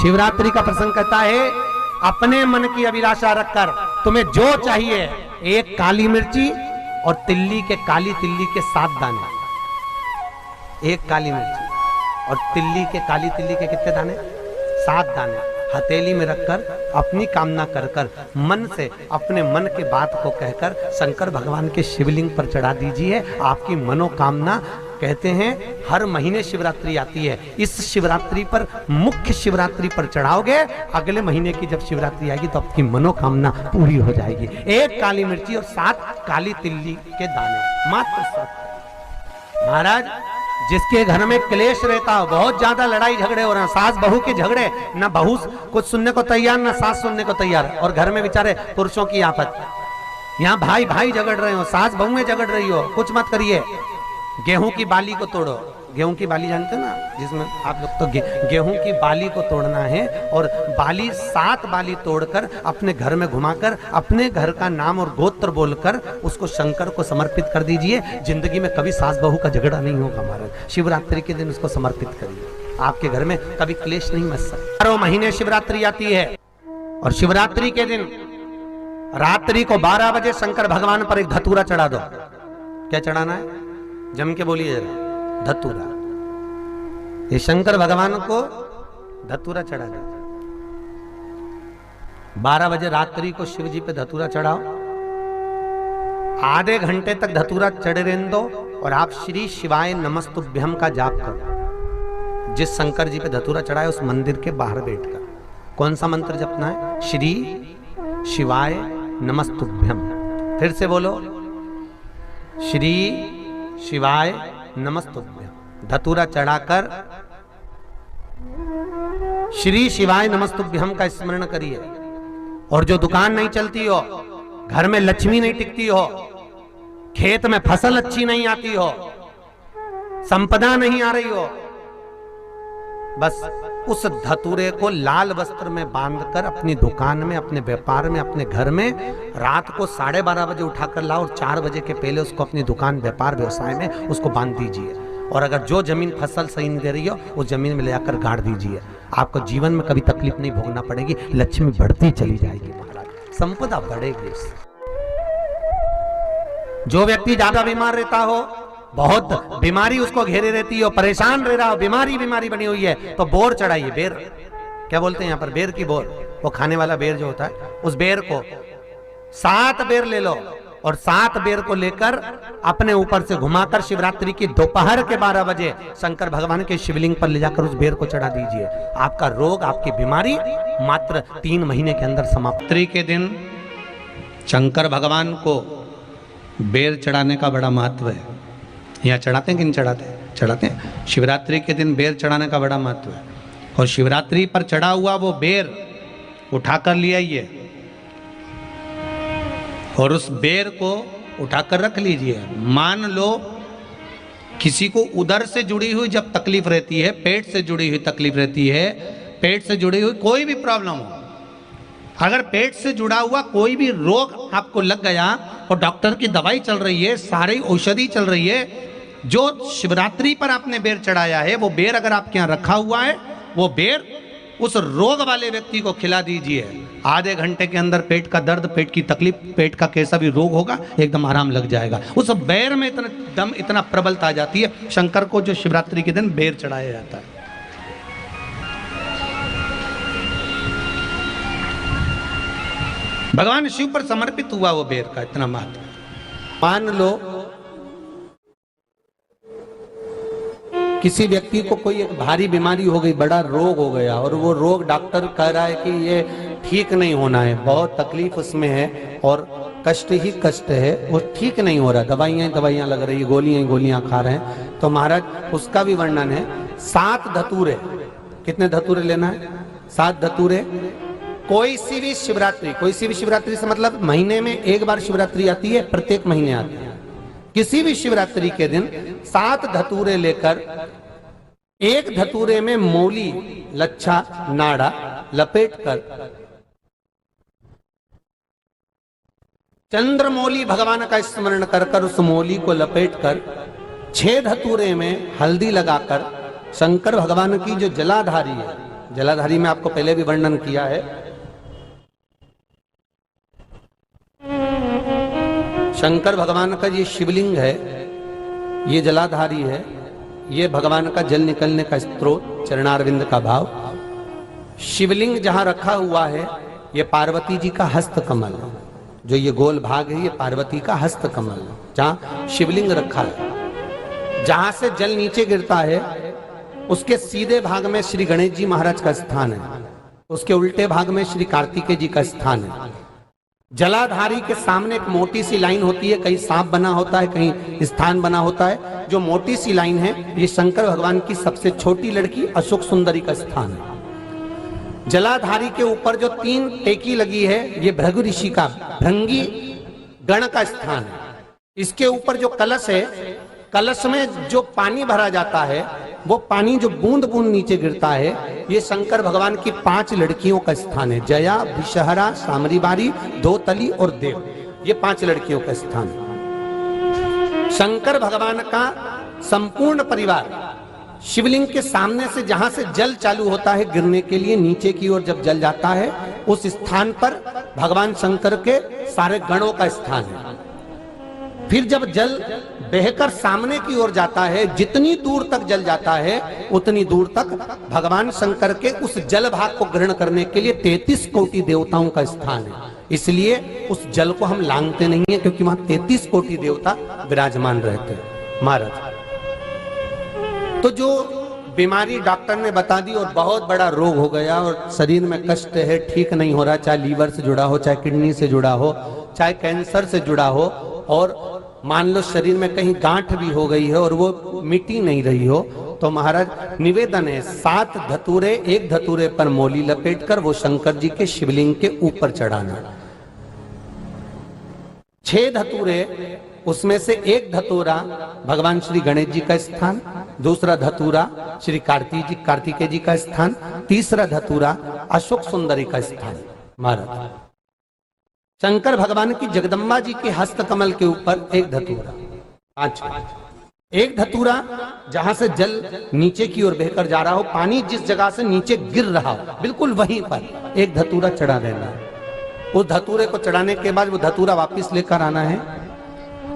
शिवरात्रि का प्रसंग कहता है, अपने मन की अभिलाषा रखकर तुम्हें जो चाहिए, एक काली मिर्ची और काली तिल्ली के 7 दाने। एक काली मिर्ची और काली तिल्ली के कितने दाने? 7 दाने हथेली में रखकर अपनी कामना कर कर मन से अपने मन की बात को कहकर शंकर भगवान के शिवलिंग पर चढ़ा दीजिए। आपकी मनोकामना, कहते हैं हर महीने शिवरात्रि आती है, इस शिवरात्रि पर, मुख्य शिवरात्रि पर चढ़ाओगे, अगले महीने की जब शिवरात्रि आएगी तो आपकी मनोकामना पूरी हो जाएगी। एक काली मिर्ची और 7 काली तिल्ली के दाने, मात्र 7। महाराज, जिसके घर में क्लेश रहता हो, बहुत ज्यादा लड़ाई झगड़े हो रहे हैं, सास बहू के झगड़े, ना बहू कुछ सुनने को तैयार ना सास सुनने को तैयार, और घर में बेचारे पुरुषों की आफत, यहाँ भाई भाई झगड़ रहे हो, सास बहू में झगड़ रही हो, कुछ मत करिए। गेहूं की बाली को तोड़ो। गेहूं की बाली जानते हो ना, जिसमें आप लोग तो गेहूं की बाली को तोड़ना है, और बाली 7 बाली तोड़कर अपने घर में घुमाकर अपने घर का नाम और गोत्र बोलकर उसको शंकर को समर्पित कर दीजिए। जिंदगी में कभी सास बहू का झगड़ा नहीं होगा महाराज। शिवरात्रि के दिन उसको समर्पित करिए, आपके घर में कभी क्लेश नहीं मच सकता। 12 महीने शिवरात्रि आती है, और शिवरात्रि के दिन रात्रि को 12 बजे शंकर भगवान पर एक धतूरा चढ़ा दो। क्या चढ़ाना है? जम के बोलिए जरा। धतूरा। ये शंकर भगवान को धतूरा चढ़ा दो। 12 बजे रात्रि को शिव जी पे धतूरा चढ़ाओ, आधे घंटे तक धतूरा चढ़े रहने दो, और आप श्री शिवाय नमस्तुभ्यम का जाप करो। जिस शंकर जी पे धतूरा चढ़ाए उस मंदिर के बाहर बैठकर कौन सा मंत्र जपना है? श्री शिवाय नमस्तुभ्यम। फिर से बोलो, श्री शिवाय नमस्तुभ्यम। धतूरा चढ़ाकर श्री शिवाय नमस्तुभ्यम का स्मरण करिए। और जो दुकान नहीं चलती हो, घर में लक्ष्मी नहीं टिकती हो, खेत में फसल अच्छी नहीं आती हो, संपदा नहीं आ रही हो, बस उस धतूरे को लाल वस्त्र में बांधकर अपनी दुकान में, अपने व्यापार में, अपने घर में रात को 12:30 बजे उठाकर लाओ, और 4 बजे के पहले उसको अपनी दुकान, व्यापार, व्यवसाय में उसको बांध दीजिए। और अगर जो जमीन फसल सही नहीं दे रही हो, उस जमीन में ले जाकर गाड़ दीजिए। आपको जीवन में कभी तकलीफ नहीं भोगना पड़ेगी, लक्ष्मी बढ़ती चली जाएगी महाराज, संपदा बढ़ेगी। जो व्यक्ति ज्यादा बीमार रहता हो, बहुत बीमारी उसको घेरे रहती हो, परेशान रह रहा हो, बीमारी बनी हुई है, तो बोर चढ़ाइए। बेर, क्या बोलते हैं यहाँ पर? बेर की बोर, वो खाने वाला बेर जो होता है, उस बेर को 7 बेर ले लो, और 7 बेर को लेकर अपने ऊपर से घुमाकर शिवरात्रि की दोपहर के 12 बजे शंकर भगवान के शिवलिंग पर ले जाकर उस बेर को चढ़ा दीजिए। आपका रोग, आपकी बीमारी मात्र 3 महीने के अंदर समाप्त। शिवरात्रि के दिन शंकर भगवान को बेर चढ़ाने का बड़ा महत्व है। यहाँ चढ़ाते हैं कि नहीं चढ़ाते? चढ़ाते हैं। शिवरात्रि के दिन बेर चढ़ाने का बड़ा महत्व है। और शिवरात्रि पर चढ़ा हुआ वो बेर उठाकर ले आइए, और उस बेर को उठाकर रख लीजिए। मान लो किसी को उदर से जुड़ी हुई जब तकलीफ रहती है, पेट से जुड़ी हुई तकलीफ रहती है, पेट से जुड़ी हुई कोई भी प्रॉब्लम हो, अगर पेट से जुड़ा हुआ कोई भी रोग आपको लग गया और डॉक्टर की दवाई चल रही है, सारी औषधि चल रही है, जो शिवरात्रि पर आपने बेर चढ़ाया है, वो बेर अगर आपके यहाँ रखा हुआ है, वो बेर उस रोग वाले व्यक्ति को खिला दीजिए। आधे घंटे के अंदर पेट का दर्द, पेट की तकलीफ, पेट का कैसा भी रोग होगा, एकदम आराम लग जाएगा। उस बेर में इतना दम, इतना प्रबलता आ जाती है शंकर को, जो शिवरात्रि के दिन बेर चढ़ाया जाता है। भगवान शिव पर समर्पित हुआ वो बेर का इतना महत्व। मान लो किसी व्यक्ति को कोई एक भारी बीमारी हो गई, बड़ा रोग हो गया, और वो रोग डॉक्टर कह रहा है कि ये ठीक नहीं होना है, बहुत तकलीफ उसमें है और कष्ट ही कष्ट है, वो ठीक नहीं हो रहा, दवाइयां लग रही है, गोलियां खा रहे हैं, तो महाराज उसका भी वर्णन है। 7 धतूरे। कितने धतूरे लेना है? 7 धतूरे। कोई सी भी शिवरात्रि से मतलब महीने में एक बार शिवरात्रि आती है, प्रत्येक महीने आती है। किसी भी शिवरात्रि के दिन 7 धतूरे लेकर, एक धतूरे में मौली, लच्छा, नाड़ा लपेटकर, चंद्रमौली भगवान का स्मरण कर उस मौली को लपेटकर 6 धतूरे में हल्दी लगाकर शंकर भगवान की जो जलाधारी है जलाधारी में आपको पहले भी वर्णन किया है। शंकर भगवान का ये शिवलिंग है, ये जलाधारी है, ये भगवान का जल निकलने का स्रोत, चरणारविंद का भाव। शिवलिंग जहां रखा हुआ है ये पार्वती जी का हस्त कमल है, जो ये गोल भाग है ये पार्वती का हस्त कमल है, जहां शिवलिंग रखा है। जहां से जल नीचे गिरता है उसके सीधे भाग में श्री गणेश जी महाराज का स्थान है, उसके उल्टे भाग में श्री कार्तिकेय जी का स्थान है। जलाधारी के सामने एक मोटी सी लाइन होती है, कहीं सांप बना होता है, कहीं स्थान बना होता है। जो मोटी सी लाइन है ये शंकर भगवान की सबसे छोटी लड़की अशोक सुंदरी का स्थान है। जलाधारी के ऊपर जो 3 टेकी लगी है ये भृगु ऋषि का भृंगी गण का स्थान है। इसके ऊपर जो कलश है, कलश में जो पानी भरा जाता है वो पानी जो बूंद बूंद नीचे गिरता है ये शंकर भगवान की 5 लड़कियों का स्थान है। जया, विषहरा, सामरीबारी, धोतली और देव, ये 5 लड़कियों का स्थान है। शंकर भगवान का संपूर्ण परिवार शिवलिंग के सामने से जहां से जल चालू होता है गिरने के लिए नीचे की ओर जब जल जाता है उस स्थान पर भगवान शंकर के सारे गणों का स्थान है। फिर जब जल बहकर सामने की ओर जाता है, जितनी दूर तक जल जाता है उतनी दूर तक भगवान शंकर के उस जल भाग को ग्रहण करने के लिए 33 कोटि देवताओं का स्थान है। इसलिए उस जल को हम लांघते नहीं है, क्योंकि वहां 33 कोटि देवता विराजमान रहते हैं महाराज। तो जो बीमारी डॉक्टर ने बता दी और बहुत बड़ा रोग हो गया और शरीर में कष्ट है, ठीक नहीं हो रहा, चाहे लीवर से जुड़ा हो, चाहे किडनी से जुड़ा हो, चाहे कैंसर से जुड़ा हो, और मान लो शरीर में कहीं गांठ भी हो गई है और वो मिटी नहीं रही हो, तो महाराज निवेदन है 7 धतूरे, एक धतूरे पर मोली लपेटकर वो शंकर जी के शिवलिंग के ऊपर चढ़ाना। 6 धतूरे, उसमें से एक धतूरा भगवान श्री गणेश जी का स्थान, दूसरा धतूरा श्री कार्तिकेय जी का स्थान, तीसरा धतूरा अशोक सुंदरी का स्थान। महाराज शंकर भगवान की जगदम्बा जी के हस्त कमल के ऊपर एक धतूरा, 5, एक धतूरा जहां से जल नीचे की ओर बहकर जा रहा हो, पानी जिस जगह से नीचे गिर रहा हो बिल्कुल वहीं पर एक धतूरा चढ़ा देना है। उस धतूरे को चढ़ाने के बाद वो धतूरा वापिस लेकर आना है।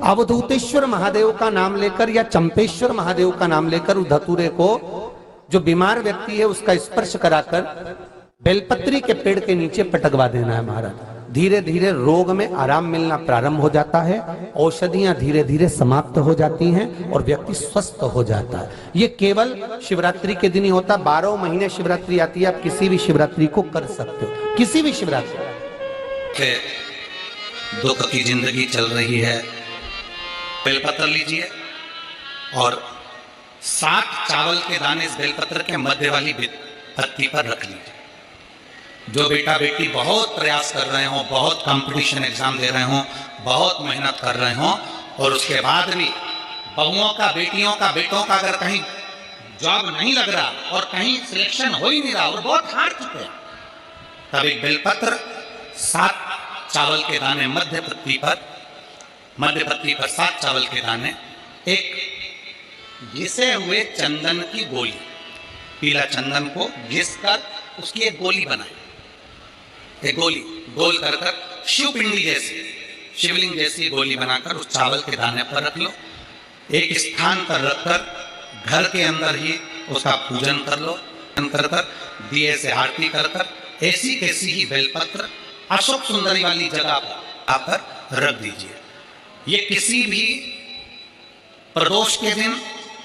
अवधूतेश्वर महादेव का नाम लेकर या चंपेश्वर महादेव का नाम लेकर उस धतूरे को जो बीमार व्यक्ति है उसका स्पर्श कराकर बेलपत्री के पेड़ के नीचे पटकवा देना है। महाराज धीरे धीरे रोग में आराम मिलना प्रारंभ हो जाता है, औषधियां धीरे धीरे समाप्त हो जाती हैं और व्यक्ति स्वस्थ हो जाता है। ये केवल शिवरात्रि के दिन ही होता, 12 महीने शिवरात्रि आती है, आप किसी भी शिवरात्रि को कर सकते हो, किसी भी शिवरात्रि। दुख की जिंदगी चल रही है, बेलपत्र लीजिए और 7 चावल के दाने इस बेलपत्र के मध्य वाली पत्ती पर रख लीजिए। जो बेटा बेटी बहुत प्रयास कर रहे हो, बहुत कंपटीशन एग्जाम दे रहे हो, बहुत मेहनत कर रहे हो और उसके बाद भी बहुओं का, बेटियों का, बेटों का अगर कहीं जॉब नहीं लग रहा और कहीं सिलेक्शन हो ही नहीं रहा और बहुत हार चुके हैं, तब एक बेलपत्र 7 चावल के दाने मध्य पत्ती पर 7 चावल के दाने, एक घिसे हुए चंदन की गोली, पीला चंदन को घिस कर उसकी एक गोली बनाए, एक गोली गोल कर शिव पिंडी जैसी, शिवलिंग जैसी गोली बनाकर उस चावल के दाने पर रख लो। एक स्थान पर रखकर घर के अंदर ही उसका पूजन कर लो, कर दिए से आरती कर ऐसी कैसी ही बेलपत्र अशोक सुंदरी वाली जगह पर आकर रख दीजिए। ये किसी भी प्रदोष के दिन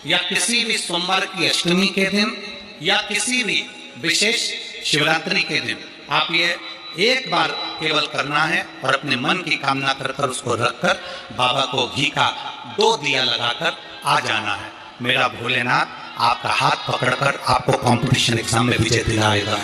या किसी भी सोमवार की अष्टमी के दिन या किसी भी विशेष शिवरात्रि के दिन आप ये एक बार केवल करना है और अपने मन की कामना कर उसको रखकर बाबा को घी का 2 दिया लगाकर आ जाना है। मेरा भोलेनाथ आपका हाथ पकड़कर आपको कंपटीशन एग्जाम में विजय दिलाएगा।